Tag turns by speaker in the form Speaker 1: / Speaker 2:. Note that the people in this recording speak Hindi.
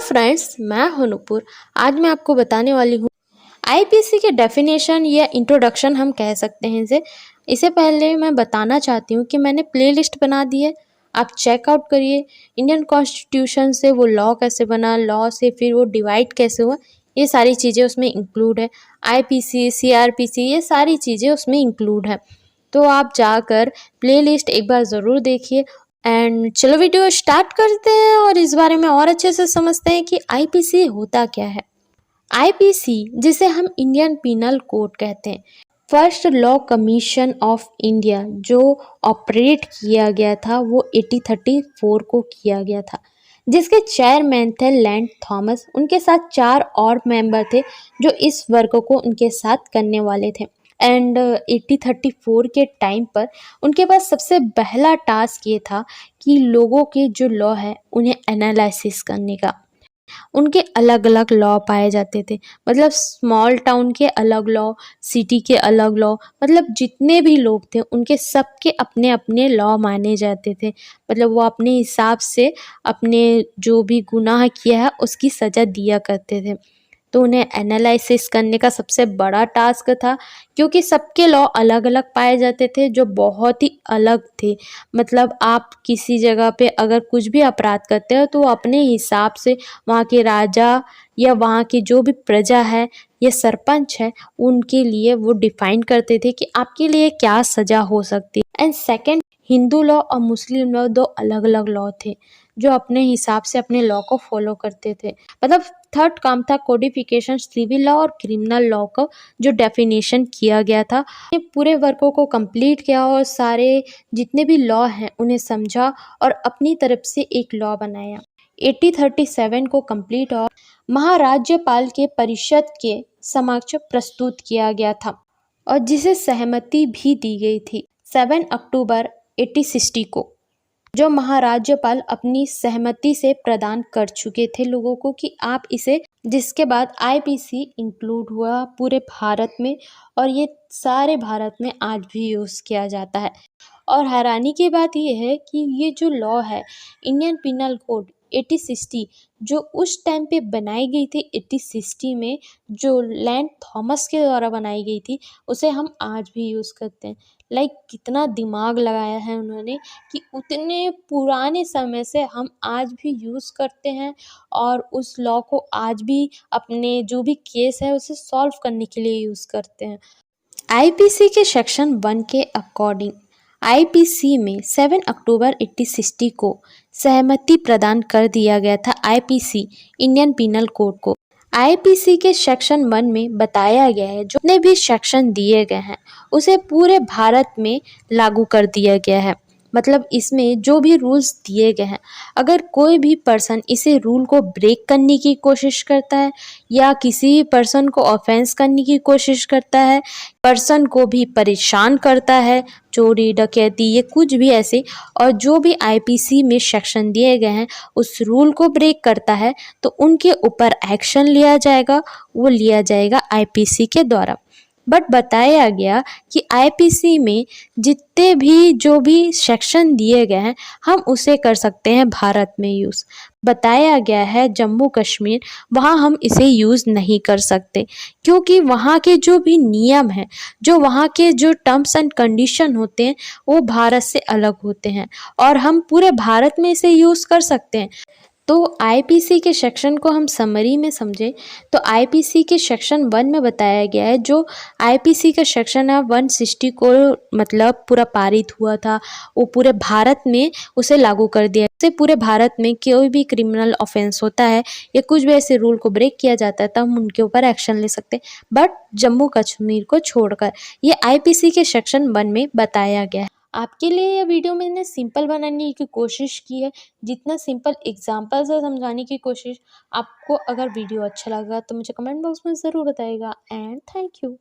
Speaker 1: फ्रेंड्स, मैं हूं नूपुर। आज मैं आपको बताने वाली हूँ आईपीसी के डेफिनेशन या इंट्रोडक्शन हम कह सकते हैं इसे। इससे पहले मैं बताना चाहती हूँ कि मैंने प्लेलिस्ट बना दी है, आप चेकआउट करिए। इंडियन कॉन्स्टिट्यूशन से वो लॉ कैसे बना, लॉ से फिर वो डिवाइड कैसे हुआ, ये सारी चीज़ें उसमें इंक्लूड है। आईपीसी, सीआरपीसी, ये सारी चीज़ें उसमें इंक्लूड है। तो आप जाकर प्लेलिस्ट एक बार ज़रूर देखिए। एंड चलो वीडियो स्टार्ट करते हैं और इस बारे में और अच्छे से समझते हैं कि आईपीसी होता क्या है। आईपीसी, जिसे हम इंडियन पिनल कोड कहते हैं, first law commission of India जो ऑपरेट किया गया था वो 1834 को किया गया था, जिसके चेयरमैन थे लैंड थॉमस। उनके साथ 4 और मेंबर थे जो इस वर्क को उनके साथ करने वाले थे। एंड 1834 के टाइम पर उनके पास सबसे पहला टास्क ये था कि लोगों के जो लॉ है उन्हें एनालिसिस करने का। उनके अलग अलग लॉ पाए जाते थे, मतलब स्मॉल टाउन के अलग लॉ, सिटी के अलग लॉ, मतलब जितने भी लोग थे उनके सबके अपने अपने लॉ माने जाते थे। मतलब वो अपने हिसाब से अपने जो भी गुनाह किया है उसकी सज़ा दिया करते थे। तो उन्हें एनालिसिस करने का सबसे बड़ा टास्क था, क्योंकि सबके लॉ अलग अलग पाए जाते थे जो बहुत ही अलग थे। मतलब आप किसी जगह पे अगर कुछ भी अपराध करते हो तो अपने हिसाब से वहाँ के राजा या वहाँ की जो भी प्रजा है या सरपंच है उनके लिए वो डिफाइन करते थे कि आपके लिए क्या सज़ा हो सकती है। एंड सेकंड, हिंदू लॉ और मुस्लिम लॉ 2 अलग अलग लॉ थे जो अपने हिसाब से अपने लॉ को फॉलो करते थे। मतलब थर्ड काम था कोडिफिकेशन, सिविल लॉ और क्रिमिनल लॉ का जो डेफिनेशन किया गया था। ये पूरे वर्कों को कंप्लीट किया और सारे जितने भी लॉ हैं उन्हें समझा और अपनी तरफ से एक लॉ बनाया। 1837 को कंप्लीट और महाराज्यपाल के परिषद के समक्ष प्रस्तुत किया गया था और जिसे सहमति भी दी गई थी 7 अक्टूबर 1860 को, जो महाराज्यपाल अपनी सहमति से प्रदान कर चुके थे लोगों को कि आप इसे, जिसके बाद आईपीसी इंक्लूड हुआ पूरे भारत में और ये सारे भारत में आज भी यूज़ किया जाता है। और हैरानी की बात यह है कि ये जो लॉ है इंडियन पिनल कोड 1860 जो उस टाइम पे बनाई गई थी 1860 में, जो लैंड थॉमस के द्वारा बनाई गई थी, उसे हम आज भी यूज़ करते हैं। लाइक कितना दिमाग लगाया है उन्होंने कि उतने पुराने समय से हम आज भी यूज़ करते हैं और उस लॉ को आज भी अपने जो भी केस है उसे सॉल्व करने के लिए यूज़ करते हैं। आईपीसी के सेक्शन 1 के अकॉर्डिंग आईपीसी में 7 अक्टूबर 1860 को सहमति प्रदान कर दिया गया था आईपीसी इंडियन पिनल कोड को। आईपीसी के सेक्शन 1 में बताया गया है जो जितने भी सेक्शन दिए गए हैं उसे पूरे भारत में लागू कर दिया गया है। मतलब इसमें जो भी रूल्स दिए गए हैं, अगर कोई भी पर्सन इसे रूल को ब्रेक करने की कोशिश करता है या किसी भी पर्सन को ऑफेंस करने की कोशिश करता है, पर्सन को भी परेशान करता है, चोरी डकैती ये कुछ भी ऐसे, और जो भी आईपीसी में सेक्शन दिए गए हैं उस रूल को ब्रेक करता है तो उनके ऊपर एक्शन लिया जाएगा। वो लिया जाएगा आईपीसी के द्वारा। बट बताया गया कि आईपीसी में जितने भी जो भी सेक्शन दिए गए हैं हम उसे कर सकते हैं भारत में यूज़। बताया गया है जम्मू कश्मीर, वहाँ हम इसे यूज़ नहीं कर सकते, क्योंकि वहाँ के जो भी नियम हैं, जो वहाँ के जो टर्म्स एंड कंडीशन होते हैं वो भारत से अलग होते हैं और हम पूरे भारत में इसे यूज़ कर सकते हैं। तो आईपीसी के सेक्शन को हम समरी में समझें तो आईपीसी के सेक्शन 1 में बताया गया है, जो आईपीसी का सेक्शन है 160 को मतलब पूरा पारित हुआ था, वो पूरे भारत में उसे लागू कर दिया। इससे पूरे भारत में कोई भी क्रिमिनल ऑफेंस होता है या कुछ भी ऐसे रूल को ब्रेक किया जाता है तो हम उनके ऊपर एक्शन ले सकते हैं, बट जम्मू कश्मीर को छोड़कर। ये आईपीसी के सेक्शन 1 में बताया गया है। आपके लिए यह वीडियो मैंने सिंपल बनाने की कोशिश की है, जितना सिंपल एग्जांपल से समझाने की कोशिश। आपको अगर वीडियो अच्छा लगा तो मुझे कमेंट बॉक्स में ज़रूर बताइएगा। And thank you.